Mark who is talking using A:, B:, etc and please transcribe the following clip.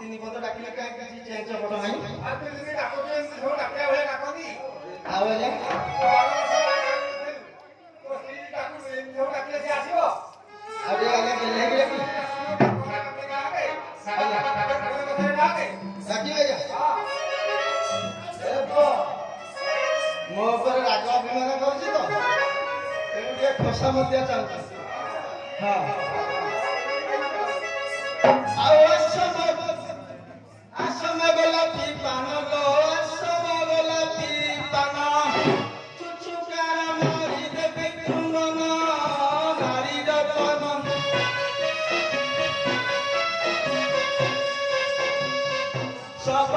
A: ତିନି ପଦ ଡାକିଲେ କାହିଁ କିଛି ଚେଞ୍ଜ ପଟ ନାହିଁ ଆଉ ହେଲେ ଆଉ ଟିକେ ଆଜ୍ଞା ଗେଲେ ହେଇକି ଡାକିବେ ମୋ ଉପରେ ରାଗ ଅଭିମାନ କରୁଛି ତ ତେଣୁ ଟିକେ ଖୋସା ମଧ୍ୟ ଚାହୁଁଛି ହଁ ଆଉ ଆସମ ଗୋଲାପୀ ପାନ ଲୋ ଆସମ ଗୋଲାପୀ ପାନ ଚୁଚୁକାର ମାରି ଦେବେ କୁନ୍ଦନ ନାରୀର ପାନ ସବ